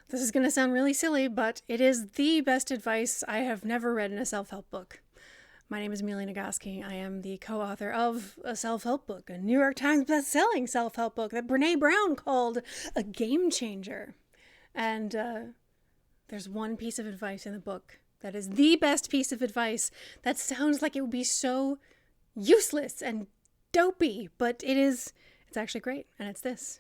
This is going to sound really silly, but it is the best advice I have never read in a self-help book. My name is Amelia Nagoski. I am the co-author of a self-help book, a New York Times best-selling self-help book that Brene Brown called a game changer. And there's one piece of advice in the book that is the best piece of advice that sounds like it would be so useless and dopey, but it's actually great, and it's this.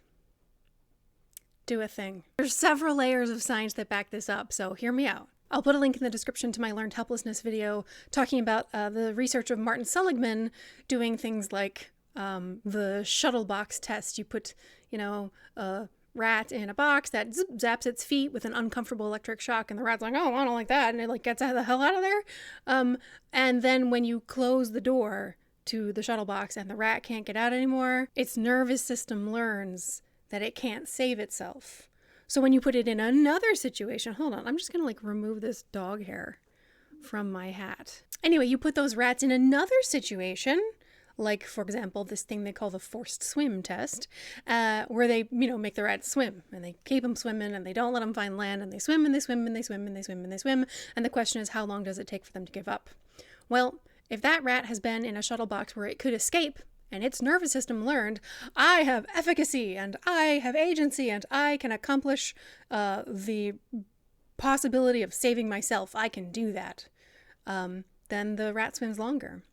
Do a thing. There's several layers of science that back this up, so hear me out. I'll put a link in the description to my Learned Helplessness video talking about the research of Martin Seligman doing things like the shuttle box test. You put, a rat in a box that zaps its feet with an uncomfortable electric shock, and the rat's like, oh, I don't like that, and it gets the hell out of there. And then when you close the door to the shuttle box and the rat can't get out anymore, its nervous system learns that it can't save itself. So when you put it in another situation, hold on, I'm just gonna remove this dog hair from my hat. Anyway, you put those rats in another situation, like, for example, this thing they call the forced swim test, where they, make the rats swim, and they keep them swimming, and they don't let them find land, and they swim, and they swim, and they swim, and they swim, and they swim, and the question is, how long does it take for them to give up? Well, if that rat has been in a shuttle box where it could escape, and its nervous system learned, I have efficacy, and I have agency, and I can accomplish the possibility of saving myself, I can do that, then the rat swims longer.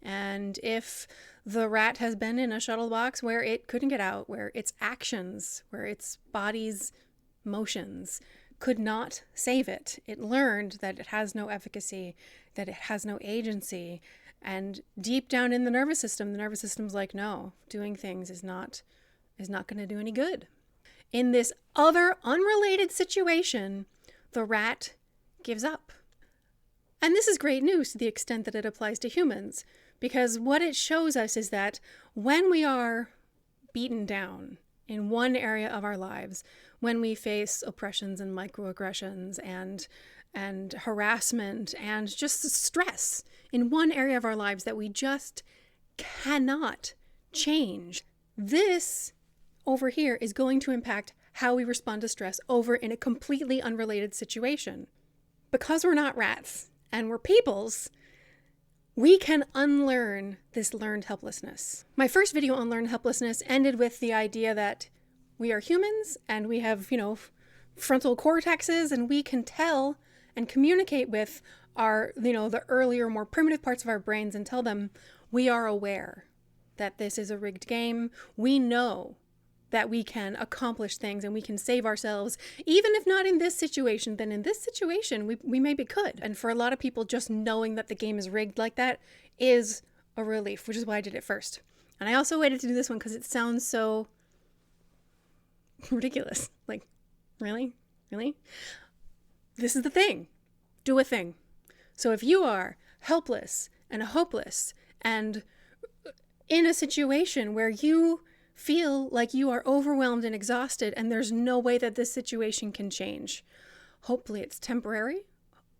And if the rat has been in a shuttle box where it couldn't get out, where its actions, where its body's motions could not save it, it learned that it has no efficacy, that it has no agency. And deep down in the nervous system's like, no, doing things is not going to do any good. In this other unrelated situation, the rat gives up. And this is great news to the extent that it applies to humans, because what it shows us is that when we are beaten down in one area of our lives, when we face oppressions and microaggressions and harassment and just stress in one area of our lives that we just cannot change, this over here is going to impact how we respond to stress over in a completely unrelated situation. Because we're not rats and we're peoples, we can unlearn this learned helplessness. My first video on learned helplessness ended with the idea that we are humans and we have, frontal cortexes, and we can tell and communicate with our, the earlier, more primitive parts of our brains and tell them we are aware that this is a rigged game. We know that we can accomplish things and we can save ourselves, even if not in this situation, then in this situation, we maybe could. And for a lot of people, just knowing that the game is rigged like that is a relief, which is why I did it first. And I also waited to do this one because it sounds so ridiculous. Like, really? Really? This is the thing. Do a thing. So if you are helpless and hopeless and in a situation where you feel like you are overwhelmed and exhausted and there's no way that this situation can change, hopefully it's temporary.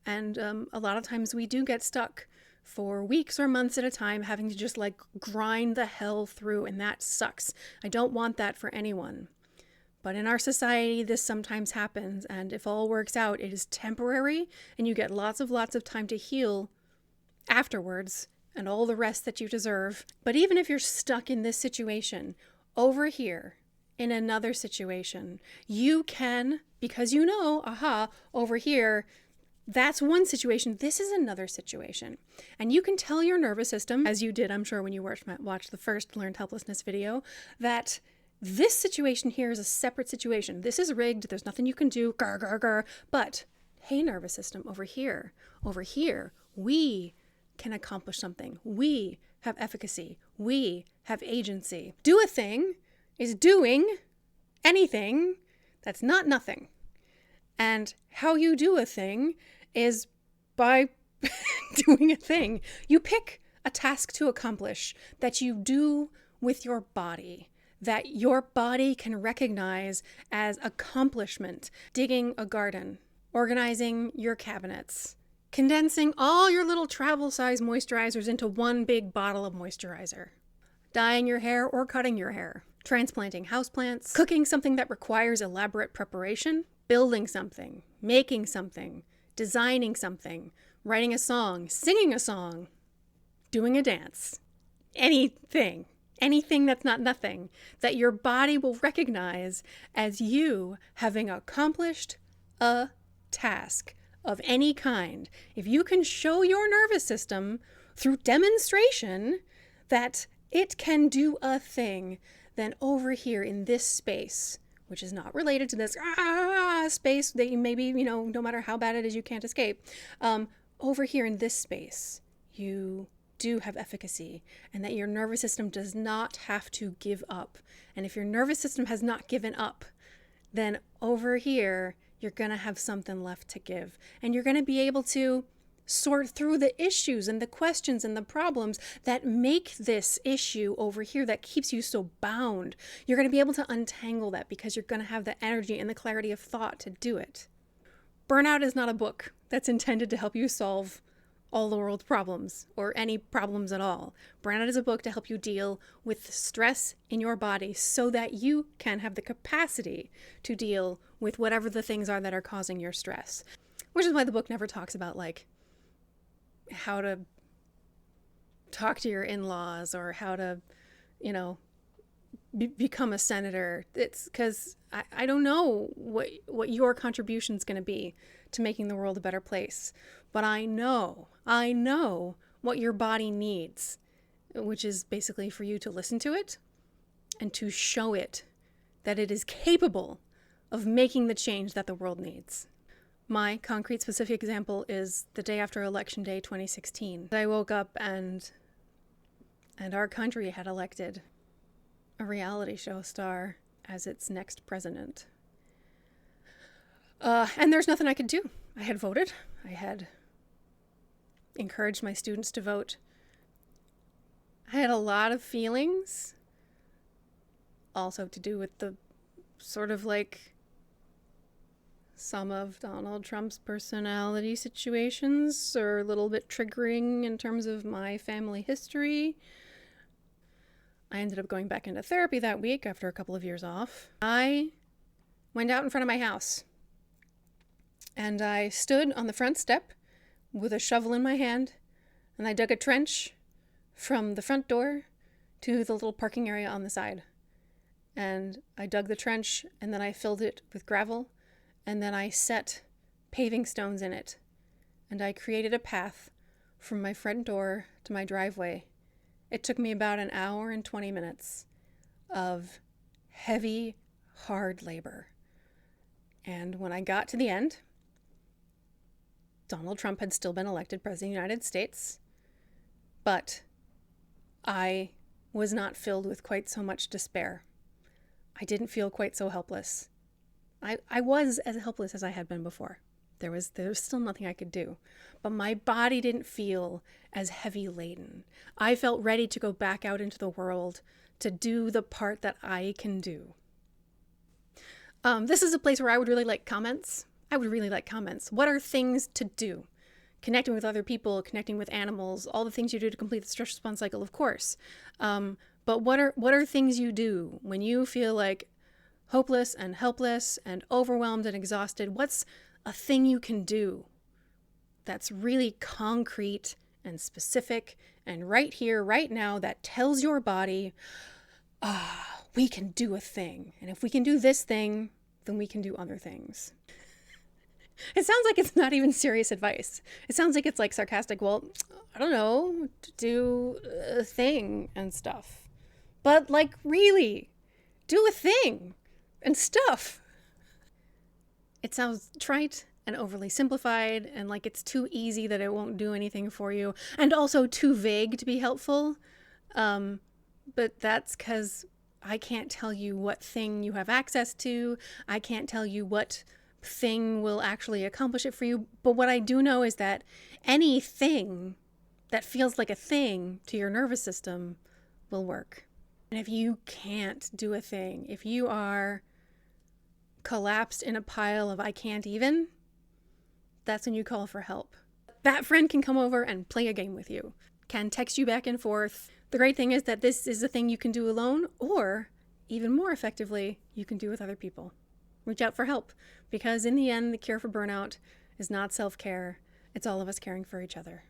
And a lot of times we do get stuck for weeks or months at a time, having to just grind the hell through, and that sucks. I don't want that for anyone. But in our society, this sometimes happens, and if all works out, it is temporary, and you get lots of time to heal afterwards, and all the rest that you deserve. But even if you're stuck in this situation, over here, in another situation, you can, because over here, that's one situation, this is another situation. And you can tell your nervous system, as you did, I'm sure, when you watched the first Learned Helplessness video, that this situation here is a separate situation. This is rigged. There's nothing you can do. Gar, gar, gar. But, hey, nervous system, over here, we can accomplish something. We have efficacy. We have agency. Do a thing is doing anything that's not nothing. And how you do a thing is by doing a thing. You pick a task to accomplish that you do with your body, that your body can recognize as accomplishment. Digging a garden, organizing your cabinets, condensing all your little travel-size moisturizers into one big bottle of moisturizer, dyeing your hair or cutting your hair, transplanting houseplants, cooking something that requires elaborate preparation, building something, making something, designing something, writing a song, singing a song, doing a dance, anything that's not nothing, that your body will recognize as you having accomplished a task of any kind. If you can show your nervous system through demonstration that it can do a thing, then over here in this space, which is not related to this space that you maybe, no matter how bad it is, you can't escape, over here in this space, you do have efficacy, and that your nervous system does not have to give up. And if your nervous system has not given up, then over here, you're going to have something left to give. And you're going to be able to sort through the issues and the questions and the problems that make this issue over here that keeps you so bound. You're going to be able to untangle that because you're going to have the energy and the clarity of thought to do it. Burnout is not a book that's intended to help you solve all the world's problems or any problems at all. Burnout is a book to help you deal with the stress in your body so that you can have the capacity to deal with whatever the things are that are causing your stress. Which is why the book never talks about like how to talk to your in-laws or how to, become a senator. It's because I don't know what your contribution is going to be to making the world a better place. But I know what your body needs, which is basically for you to listen to it and to show it that it is capable of making the change that the world needs. My concrete specific example is the day after Election Day 2016. I woke up and our country had elected a reality show star as its next president. And there's nothing I could do. I had voted. I had encouraged my students to vote. I had a lot of feelings, also to do with the sort of like some of Donald Trump's personality situations are a little bit triggering in terms of my family history. I ended up going back into therapy that week after a couple of years off. I went out in front of my house and I stood on the front step with a shovel in my hand and I dug a trench from the front door to the little parking area on the side. And I dug the trench and then I filled it with gravel and then I set paving stones in it. And I created a path from my front door to my driveway. It took me about an hour and 20 minutes of heavy, hard labor. And when I got to the end, Donald Trump had still been elected President of the United States, but I was not filled with quite so much despair. I didn't feel quite so helpless. I was as helpless as I had been before. There was still nothing I could do, but my body didn't feel as heavy laden. I felt ready to go back out into the world to do the part that I can do. This is a place where I would really like comments. What are things to do? Connecting with other people, connecting with animals, all the things you do to complete the stress response cycle, of course. But what are things you do when you feel like hopeless and helpless and overwhelmed and exhausted? What's a thing you can do that's really concrete and specific and right here, right now, that tells your body, we can do a thing. And if we can do this thing, then we can do other things. It sounds like it's not even serious advice. It sounds like it's like sarcastic, well, I don't know, to do a thing and stuff. But like really, do a thing and stuff. It sounds trite and overly simplified and like it's too easy that it won't do anything for you, and also too vague to be helpful. But that's because I can't tell you what thing you have access to. I can't tell you what thing will actually accomplish it for you. But what I do know is that anything that feels like a thing to your nervous system will work. And if you can't do a thing, if you are collapsed in a pile of I can't even, that's when you call for help. That friend can come over and play a game with you, can text you back and forth. The great thing is that this is a thing you can do alone, or even more effectively, you can do with other people. reach out for help, because in the end, the cure for burnout is not self-care. It's all of us caring for each other.